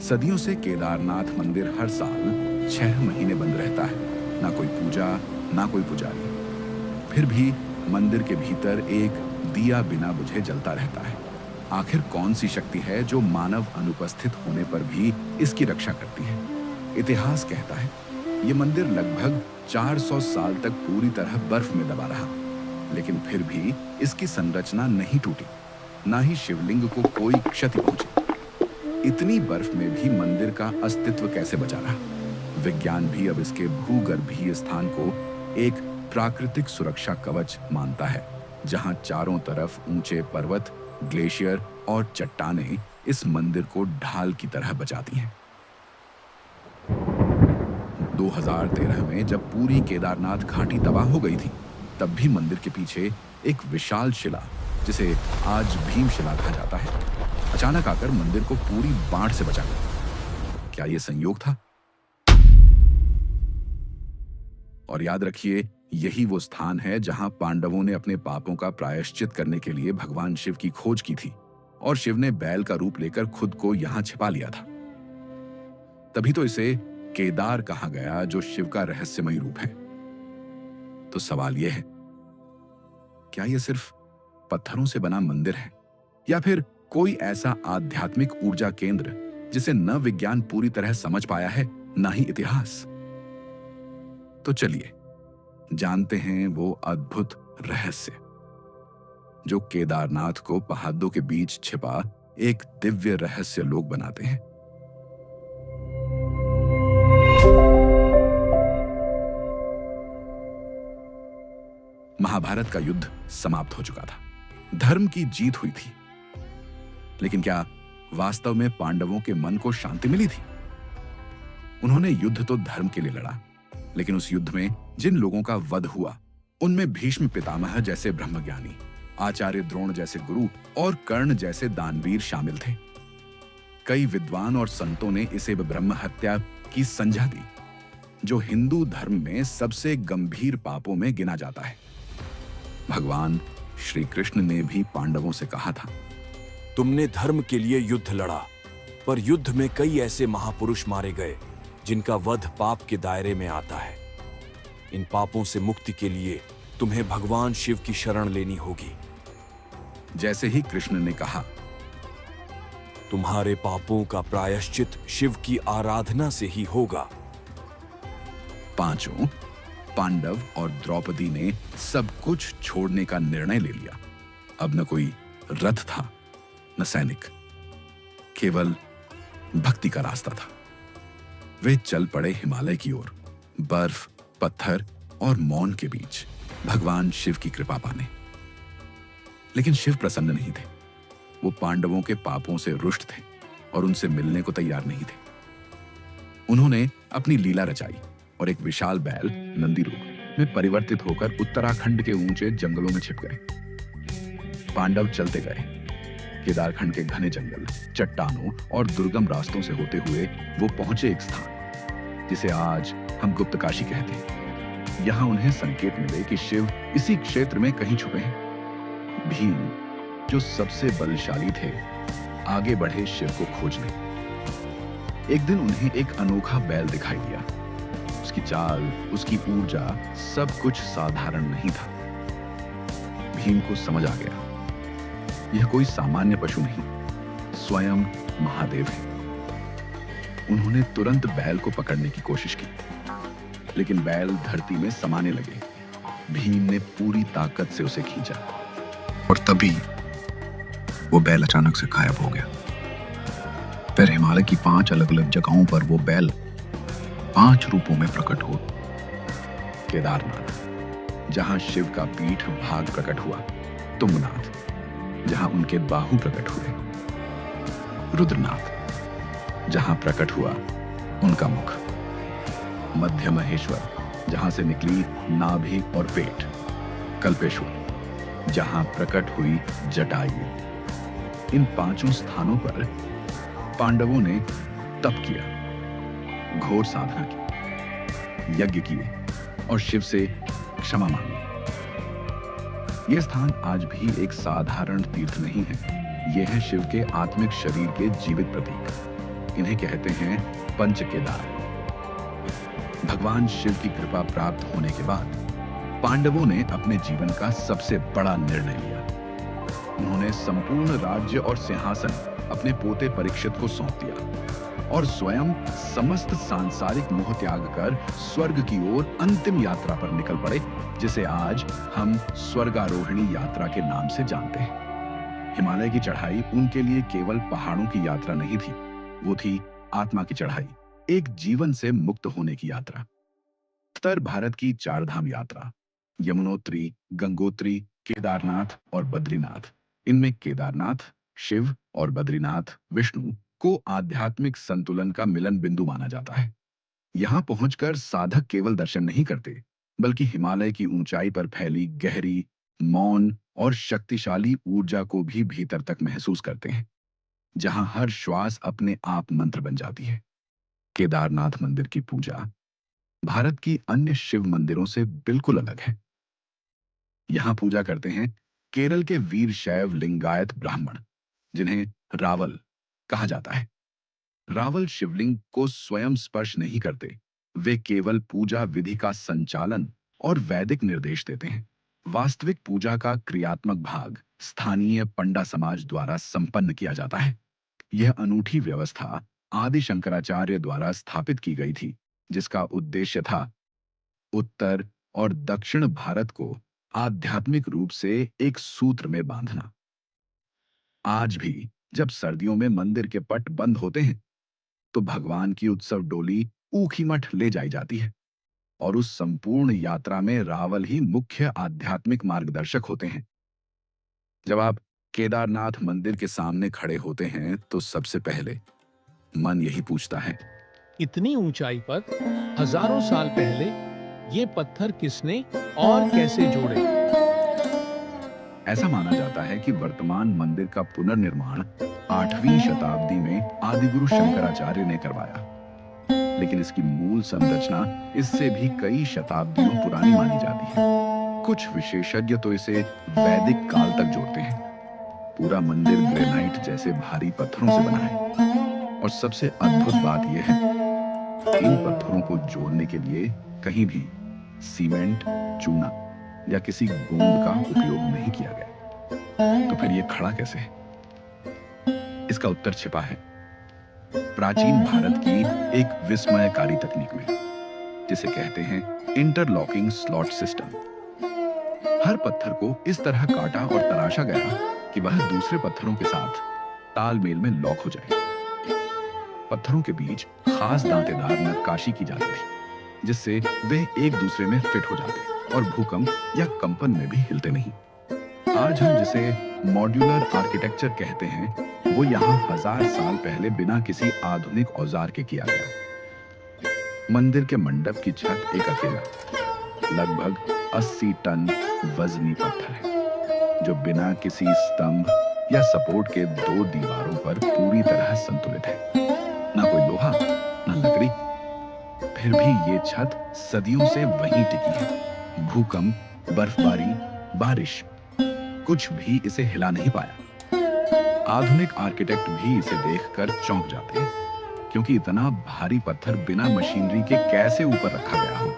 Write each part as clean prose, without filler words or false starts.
सदियों से केदारनाथ मंदिर हर साल 6 महीने बंद रहता है। ना कोई पूजा, ना कोई पुजारी। फिर भी मंदिर के भीतर एक दिया बिना बुझे जलता रहता है। आखिर कौन सी शक्ति है जो मानव अनुपस्थित होने पर भी इसकी रक्षा करती है? इतिहास कहता है ये मंदिर लगभग 400 साल तक पूरी तरह बर्फ में दबा रहा, लेकिन फिर भी इसकी संरचना नहीं टूटी, ना ही शिवलिंग को कोई क्षति पहुंची। इतनी बर्फ में भी मंदिर का अस्तित्व कैसे बचा रहा? विज्ञान भी अब इसके भूगर्भीय स्थान को एक प्राकृतिक सुरक्षा कवच मानता है, जहां चारों तरफ ऊंचे पर्वत, ग्लेशियर और चट्टानें इस मंदिर को ढाल की तरह बचाती हैं। 2013 में जब पूरी केदारनाथ घाटी तबाह हो गई थी, तब भी मंदिर के पीछे एक विशाल शिला, जिसे आज भीमशिला कहा जाता है, अचानक आकर मंदिर को पूरी बाढ़ से बचा गया। क्या यह संयोग था? और याद रखिए, यही वो स्थान है जहां पांडवों ने अपने पापों का प्रायश्चित करने के लिए भगवान शिव की खोज की थी, और शिव ने बैल का रूप लेकर खुद को यहां छिपा लिया था। तभी तो इसे केदार कहा गया, जो शिव का रहस्यमय रूप है। तो सवाल यह है, क्या यह सिर्फ पत्थरों से बना मंदिर है, या फिर कोई ऐसा आध्यात्मिक ऊर्जा केंद्र जिसे न विज्ञान पूरी तरह समझ पाया है, न ही इतिहास? तो चलिए जानते हैं वो अद्भुत रहस्य जो केदारनाथ को पहाड़ों के बीच छिपा एक दिव्य रहस्य लोक बनाते हैं। महाभारत का युद्ध समाप्त हो चुका था। धर्म की जीत हुई थी। लेकिन क्या वास्तव में पांडवों के मन को शांति मिली थी? उन्होंने युद्ध तो धर्म के लिए लड़ा, लेकिन उस युद्ध में जिन लोगों का वध हुआ, उनमें भीष्म पितामह जैसे ब्रह्मज्ञानी, आचार्य द्रोण जैसे गुरु और कर्ण जैसे दानवीर शामिल थे। कई विद्वान और संतों ने इसे ब्रह्म हत्या की संज्ञा दी, जो हिंदू धर्म में सबसे गंभीर पापों में गिना जाता है। भगवान श्री कृष्ण ने भी पांडवों से कहा था, तुमने धर्म के लिए युद्ध लड़ा, पर युद्ध में कई ऐसे महापुरुष मारे गए जिनका वध पाप के दायरे में आता है। इन पापों से मुक्ति के लिए तुम्हें भगवान शिव की शरण लेनी होगी। जैसे ही कृष्ण ने कहा, तुम्हारे पापों का प्रायश्चित शिव की आराधना से ही होगा। पांचों पांडव और द्रौपदी ने सब कुछ छोड़ने का निर्णय ले लिया। अब न कोई रथ था, न सैनिक, केवल भक्ति का रास्ता था। वे चल पड़े हिमालय की ओर, बर्फ, पत्थर और मौन के बीच भगवान शिव की कृपा पाने। लेकिन शिव प्रसन्न नहीं थे। वो पांडवों के पापों से रुष्ट थे और उनसे मिलने को तैयार नहीं थे। उन्होंने अपनी लीला रचाई और एक विशाल बैल नंदी रूप में परिवर्तित होकर उत्तराखंड के ऊंचे जंगलों में छिप गए। पांडव चलते गए। केदारखंड के घने जंगल, चट्टानों और दुर्गम रास्तों से होते हुए वो पहुंचे एक स्थान जिसे आज हम गुप्तकाशी कहते हैं। यहां उन्हें संकेत मिले कि शिव इसी क्षेत्र में कहीं छुपे हैं। भीम, जो सबसे बलशाली थे, आगे बढ़े शिव को खोजने। एक दिन उन्हें एक अनोखा बैल दिखाई दिया। उसकी चाल, उसकी ऊर्जा, सब कुछ साधारण नहीं था। भीम को समझ आ गया, यह कोई सामान्य पशु नहीं, स्वयं महादेव है। उन्होंने तुरंत बैल को पकड़ने की कोशिश की, लेकिन बैल धरती में समाने लगे। भीम ने पूरी ताकत से उसे खींचा, और तभी वो बैल अचानक से गायब हो गया। फिर हिमालय की 5 अलग अलग जगहों पर वो बैल 5 रूपों में प्रकट हो। केदारनाथ, जहां शिव का पीठ भाग प्रकट हुआ, तुंगनाथ, जहां उनके बाहु प्रकट हुए, रुद्रनाथ, जहां प्रकट हुआ उनका मुख, मध्य महेश्वर, जहां से निकली नाभि और पेट, कल्पेश्वर, जहां प्रकट हुई जटायु। इन 5 स्थानों पर पांडवों ने तप किया, घोर साधना की, यज्ञ किए और शिव से क्षमा मांगी। यह स्थान आज भी एक साधारण तीर्थ नहीं है। यह है शिव के आत्मिक शरीर के जीवित प्रतीक। इन्हें कहते हैं पंच केदार। भगवान शिव की कृपा प्राप्त होने के बाद पांडवों ने अपने जीवन का सबसे बड़ा निर्णय लिया। उन्होंने संपूर्ण राज्य और सिंहासन अपने पोते परीक्षित को सौंप दिया और स्वयं समस्त सांसारिक मोह त्याग कर स्वर्ग की ओर अंतिम यात्रा पर निकल पड़े, जिसे आज हम स्वर्गारोहिणी यात्रा के नाम से जानते हैं। हिमालय की चढ़ाई उनके लिए केवल पहाड़ों की यात्रा नहीं थी, वो थी आत्मा की चढ़ाई, एक जीवन से मुक्त होने की यात्रा। उत्तर भारत की चारधाम यात्रा, यमुनोत्री, गंगोत्री, केदारनाथ और बद्रीनाथ। इनमें केदारनाथ शिव और बद्रीनाथ विष्णु को आध्यात्मिक संतुलन का मिलन बिंदु माना जाता है। यहां पहुंचकर साधक केवल दर्शन नहीं करते, बल्कि हिमालय की ऊंचाई पर फैली गहरी, मौन और शक्तिशाली ऊर्जा को भी भीतर तक महसूस करते हैं, जहां हर श्वास अपने आप मंत्र बन जाती है। केदारनाथ मंदिर की पूजा भारत की अन्य शिव मंदिरों से बिल्कुल अलग है। यहां पूजा करते हैं केरल के वीर शैव लिंगायत ब्राह्मण, जिन्हें रावल कहा जाता है। रावल शिवलिंग को स्वयं स्पर्श नहीं करते, वे केवल पूजा विधि का संचालन और वैदिक निर्देश देते हैं। वास्तविक पूजा का क्रियात्मक भाग स्थानीय पंडा समाज द्वारा संपन्न किया जाता है। यह अनूठी व्यवस्था आदि शंकराचार्य द्वारा स्थापित की गई थी, जिसका उद्देश्य था उत्तर और दक्षिण भारत को आध्यात्मिक रूप से एक सूत्र में बांधना। आज भी जब सर्दियों में मंदिर के पट बंद होते हैं, तो भगवान की उत्सव डोली ऊखीमठ ले जाई जाती है और उस संपूर्ण यात्रा में रावल ही मुख्य आध्यात्मिक मार्गदर्शक होते हैं। जब आप केदारनाथ मंदिर के सामने खड़े होते हैं, तो सबसे पहले मन यही पूछता है, इतनी ऊंचाई पर हजारों साल पहले ये पत्थर किसने और कैसे जोड़े? ऐसा माना जाता है कि वर्तमान मंदिर का पुनर्निर्माण 8वीं शताब्दी में आदिगुरु शंकराचार्य ने करवाया, लेकिन इसकी मूल संरचना इससे भी कई शताब्दियों पुरानी मानी जाती है। कुछ विशेषज्ञ तो इसे वैदिक काल तक जोड़ते हैं। पूरा मंदिर ग्रेनाइट जैसे भारी पत्थरों से बना है और सबसे अद्भुत बात यह है, इन पत्थरों को जोड़ने के लिए कहीं भी सीमेंट, चूना या किसी गोंद का उपयोग नहीं किया गया। तो फिर ये खड़ा कैसे है? इसका उत्तर छिपा है प्राचीन भारत की एक विस्मयकारी तकनीक में, जिसे कहते हैं इंटरलॉकिंग स्लॉट सिस्टम। हर पत्थर को इस तरह काटा और तराशा गया कि वह दूसरे पत्थरों के साथ तालमेल में लॉक हो जाए। पत्थरों के बीच खास दांतेदार नक्काशी की जाती थी, जिससे वे एक दूसरे में फिट हो जाते और भूकंप या कंपन में भी हिलते नहीं। आज हम जिसे मॉड्यूलर आर्किटेक्चर कहते हैं, वो यहाँ 1000 साल पहले बिना किसी आधुनिक औजार के किया गया। मंदिर के मंडप की छत एक अकेला लगभग 80 टन वजनी पत्थर है, जो बिना किसी स्तंभ या सपोर्ट के 2 दीवारों पर पूरी तरह संतुलित है। ना कोई लोहा, ना लकड़ी। फिर भी ये छत सदियों से वहीं टिकी है। भूकंप, बर्फबारी, बारिश, कुछ भी इसे हिला नहीं पाया। आधुनिक आर्किटेक्ट भी इसे देखकर चौंक जाते हैं, क्योंकि इतना भारी पत्थर बिना मशीनरी के कैसे ऊपर रखा गया हो।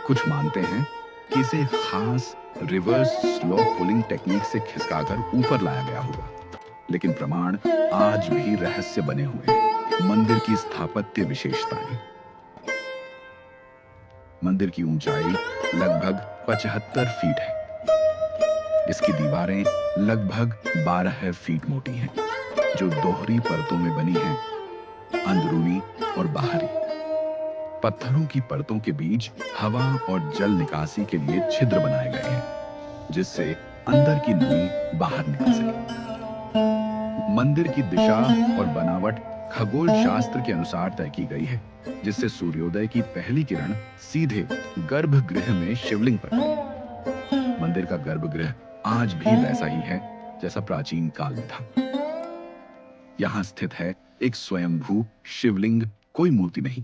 कुछ मानते हैं कि इसे खास रिवर्स स्लो पुलिंग टेक्निक से खिसकाकर ऊपर लाया गया होगा, लेकिन प्रमाण आज भी रहस्य बने हुए हैं। मंदिर की स्थापत्य विशेषताएं। मंदिर की ऊंचाई लगभग 75 फीट है। इसकी दीवारें लगभग 12 फीट मोटी हैं, जो दोहरी परतों में बनी हैं, अंदरूनी और बाहरी। पत्थरों की परतों के बीच हवा और जल निकासी के लिए छिद्र बनाए गए हैं, जिससे अंदर की नमी बाहर निकल सके। मंदिर की दिशा और बनावट खगोल शास्त्र के अनुसार तय की गई है, जिससे सूर्योदय की पहली किरण सीधे गर्भगृह में शिवलिंग पर पड़े। मंदिर का गर्भगृह आज भी वैसा ही है जैसा प्राचीन काल में था। यहां स्थित है एक स्वयंभू शिवलिंग, कोई मूर्ति नहीं,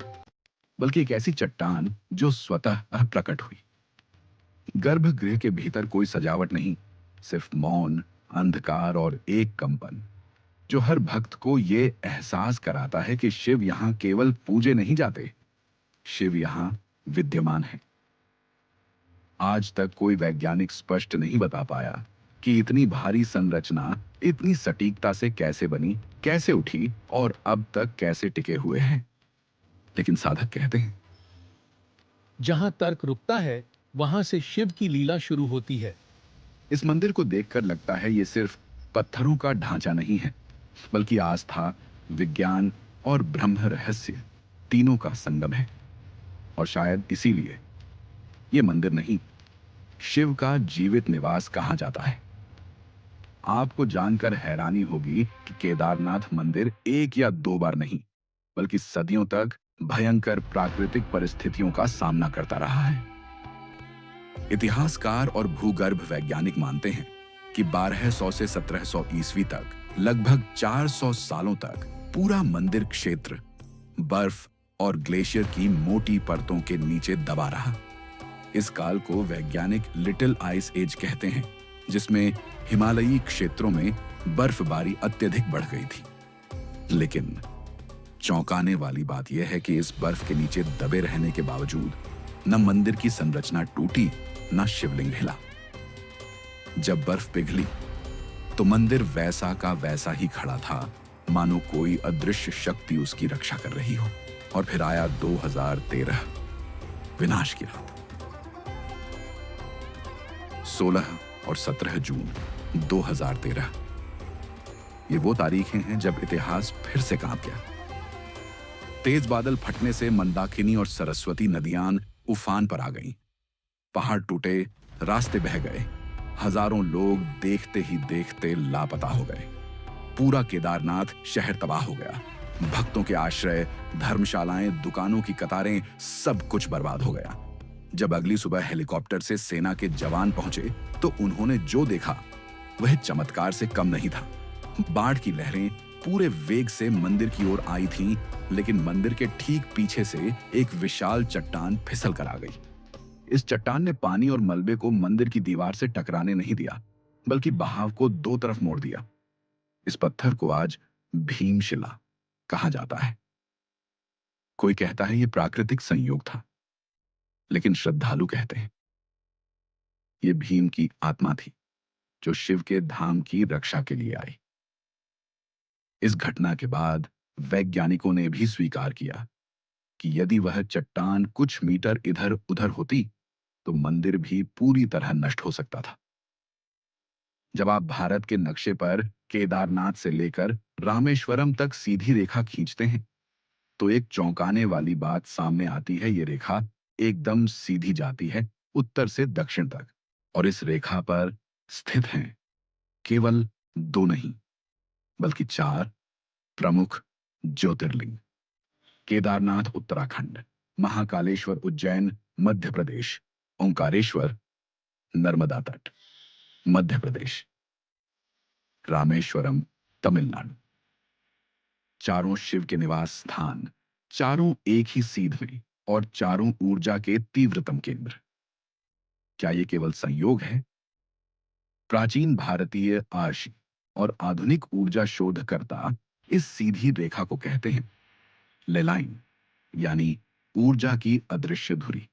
बल्कि एक ऐसी चट्टान जो स्वतः प्रकट हुई। गर्भगृह के भीतर कोई सजावट नहीं, सिर्फ मौन, अंधकार और एक कंपन। जो हर भक्त को ये एहसास कराता है कि शिव यहां केवल पूजे नहीं जाते, शिव यहां विद्यमान है। आज तक कोई वैज्ञानिक स्पष्ट नहीं बता पाया कि इतनी भारी संरचना इतनी सटीकता से कैसे बनी, कैसे उठी और अब तक कैसे टिके हुए हैं। लेकिन साधक कहते हैं जहां तर्क रुकता है, वहां से शिव की लीला शुरू होती है। इस मंदिर को देखकर लगता है ये सिर्फ पत्थरों का ढांचा नहीं है, बल्कि आस्था, विज्ञान और ब्रह्म रहस्य तीनों का संगम है। और शायद इसीलिए ये मंदिर नहीं, शिव का जीवित निवास कहा जाता है। आपको जानकर हैरानी होगी कि केदारनाथ मंदिर एक या दो बार नहीं, बल्कि सदियों तक भयंकर प्राकृतिक परिस्थितियों का सामना करता रहा है। इतिहासकार और भूगर्भ वैज्ञानिक मानते हैं कि 1200 से 1700 ईस्वी तक लगभग 400 सालों तक पूरा मंदिर क्षेत्र बर्फ और ग्लेशियर की मोटी परतों के नीचे दबा रहा। इस काल को वैज्ञानिक लिटिल आइस एज कहते हैं, जिसमें हिमालयी क्षेत्रों में बर्फबारी अत्यधिक बढ़ गई थी। लेकिन चौंकाने वाली बात यह है कि इस बर्फ के नीचे दबे रहने के बावजूद न मंदिर की संरचना टूटी, न शिवलिंग हिला। जब बर्फ पिघली तो मंदिर वैसा का वैसा ही खड़ा था, मानो कोई अदृश्य शक्ति उसकी रक्षा कर रही हो। और फिर आया 2013, विनाश की रात। 16 और 17 जून 2013 ये वो तारीखें हैं जब इतिहास फिर से कांप गया। तेज बादल फटने से मंदाकिनी और सरस्वती नदियां उफान पर आ गईं। पहाड़ टूटे, रास्ते बह गए, हजारों लोग देखते ही देखते लापता हो गए। पूरा केदारनाथ शहर तबाह हो गया। भक्तों के आश्रय, धर्मशालाएं, दुकानों की कतारें, सब कुछ बर्बाद हो गया। जब अगली सुबह हेलीकॉप्टर से सेना के जवान पहुंचे तो उन्होंने जो देखा वह चमत्कार से कम नहीं था। बाढ़ की लहरें पूरे वेग से मंदिर की ओर आई थीं, लेकिन मंदिर के ठीक पीछे से एक विशाल चट्टान फिसल कर आ गई। इस चट्टान ने पानी और मलबे को मंदिर की दीवार से टकराने नहीं दिया, बल्कि बहाव को दो तरफ मोड़ दिया। इस पत्थर को आज भीमशिला कहा जाता है। कोई कहता है यह प्राकृतिक संयोग था, लेकिन श्रद्धालु कहते हैं यह भीम की आत्मा थी, जो शिव के धाम की रक्षा के लिए आई। इस घटना के बाद वैज्ञानिकों ने भी स्वीकार किया कि यदि वह चट्टान कुछ मीटर इधर उधर होती तो मंदिर भी पूरी तरह नष्ट हो सकता था। जब आप भारत के नक्शे पर केदारनाथ से लेकर रामेश्वरम तक सीधी रेखा खींचते हैं तो एक चौंकाने वाली बात सामने आती है। ये रेखा एकदम सीधी जाती है उत्तर से दक्षिण तक, और इस रेखा पर स्थित हैं केवल दो नहीं बल्कि 4 प्रमुख ज्योतिर्लिंग। केदारनाथ उत्तराखंड, महाकालेश्वर उज्जैन मध्य प्रदेश, ओंकारेश्वर नर्मदा तट मध्य प्रदेश, रामेश्वरम तमिलनाडु। चारों शिव के निवास स्थान, चारों एक ही सीध में और चारों ऊर्जा के तीव्रतम केंद्र। क्या यह केवल संयोग है? प्राचीन भारतीय आर्षि और आधुनिक ऊर्जा शोधकर्ता इस सीधी रेखा को कहते हैं लेलाइन, यानी ऊर्जा की अदृश्य धुरी।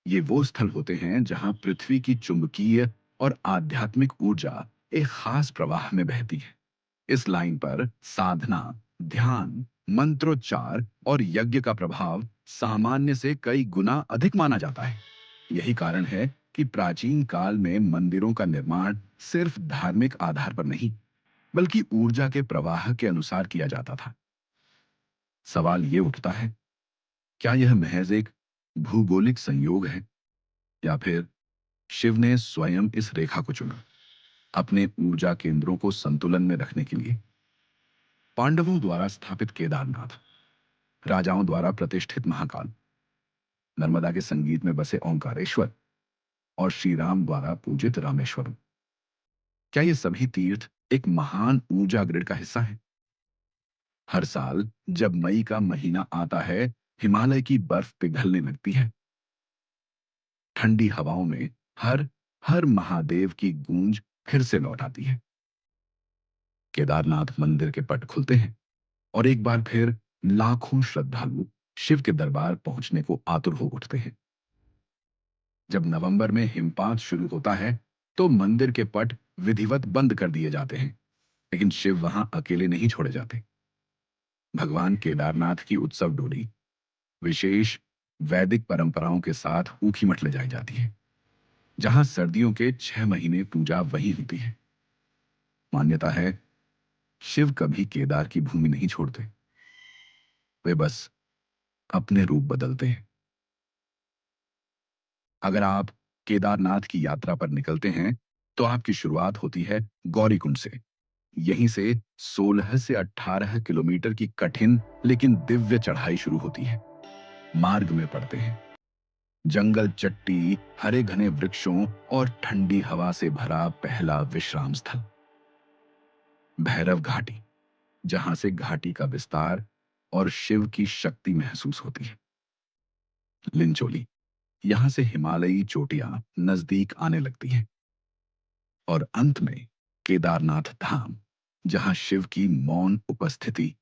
ये वो स्थल होते हैं जहां पृथ्वी की चुंबकीय और आध्यात्मिक ऊर्जा एक खास प्रवाह में बहती है। इस लाइन पर साधना, ध्यान, मंत्रोच्चार और यज्ञ का प्रभाव सामान्य से कई गुना अधिक माना जाता है। यही कारण है कि प्राचीन काल में मंदिरों का निर्माण सिर्फ धार्मिक आधार पर नहीं, बल्कि ऊर्जा के प्रवाह के अनुसार किया जाता था। सवाल ये उठता है, क्या यह महज एक भूगोलिक संयोग है या फिर शिव ने स्वयं इस रेखा को चुना अपने ऊर्जा केंद्रों को संतुलन में रखने के लिए? पांडवों द्वारा स्थापित केदारनाथ, राजाओं द्वारा प्रतिष्ठित महाकाल, नर्मदा के संगीत में बसे ओंकारेश्वर और श्री राम द्वारा पूजित रामेश्वरम, क्या ये सभी तीर्थ एक महान ऊर्जा ग्रिड का हिस्सा है? हर साल जब मई का महीना आता है, हिमालय की बर्फ पिघलने लगती है। ठंडी हवाओं में हर हर महादेव की गूंज फिर से लौट आती है। केदारनाथ मंदिर के पट खुलते हैं और एक बार फिर लाखों श्रद्धालु शिव के दरबार पहुंचने को आतुर हो उठते हैं। जब नवंबर में हिमपात शुरू होता है तो मंदिर के पट विधिवत बंद कर दिए जाते हैं, लेकिन शिव वहां अकेले नहीं छोड़े जाते। भगवान केदारनाथ की उत्सव डोली विशेष वैदिक परंपराओं के साथ ऊखीमठ ले जाई जाती है, जहां सर्दियों के 6 महीने पूजा वहीं होती है। मान्यता है शिव कभी केदार की भूमि नहीं छोड़ते, वे बस अपने रूप बदलते हैं। अगर आप केदारनाथ की यात्रा पर निकलते हैं तो आपकी शुरुआत होती है गौरीकुंड से। यहीं से 16 से 18 किलोमीटर की कठिन लेकिन दिव्य चढ़ाई शुरू होती है। मार्ग में पड़ते हैं जंगल, चट्टी, हरे घने वृक्षों और ठंडी हवा से भरा पहला विश्राम स्थल भैरव घाटी, जहां से घाटी का विस्तार और शिव की शक्ति महसूस होती है। लिंचोली, यहां से हिमालयी चोटियां नजदीक आने लगती हैं। और अंत में केदारनाथ धाम, जहां शिव की मौन उपस्थिति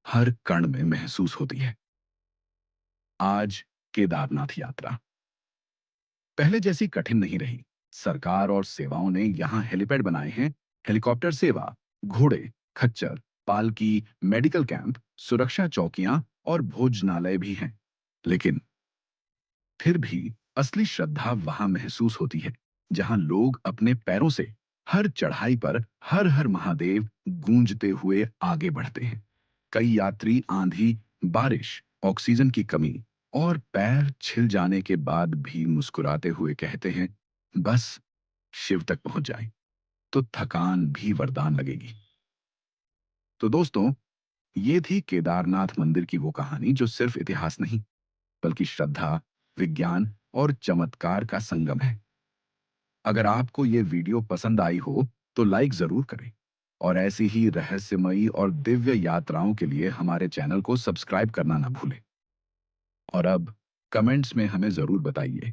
हर कण में महसूस होती है। आज केदारनाथ यात्रा पहले जैसी कठिन नहीं रही। सरकार और सेवाओं ने यहां हेलीपैड बनाए हैं, हेलीकॉप्टर सेवा, घोड़े, खच्चर, पालकी, मेडिकल कैंप, सुरक्षा चौकियां और भोजनालय भी हैं। लेकिन फिर भी असली श्रद्धा वहां महसूस होती है, जहां लोग अपने पैरों से हर चढ़ाई पर हर हर महादेव गूंजते हुए आगे बढ़ते हैं। कई यात्री आंधी, बारिश, ऑक्सीजन की कमी और पैर छिल जाने के बाद भी मुस्कुराते हुए कहते हैं, बस शिव तक पहुंच जाए तो थकान भी वरदान लगेगी। तो दोस्तों, ये थी केदारनाथ मंदिर की वो कहानी जो सिर्फ इतिहास नहीं, बल्कि श्रद्धा, विज्ञान और चमत्कार का संगम है। अगर आपको ये वीडियो पसंद आई हो तो लाइक जरूर करें और ऐसी ही रहस्यमयी और दिव्य यात्राओं के लिए हमारे चैनल को सब्सक्राइब करना ना भूलें। और अब कमेंट्स में हमें जरूर बताइए,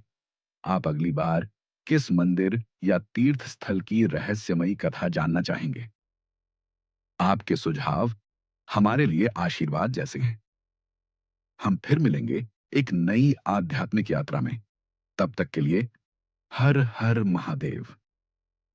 आप अगली बार किस मंदिर या तीर्थ स्थल की रहस्यमयी कथा जानना चाहेंगे। आपके सुझाव हमारे लिए आशीर्वाद जैसे हैं। हम फिर मिलेंगे एक नई आध्यात्मिक यात्रा में। तब तक के लिए हर हर महादेव।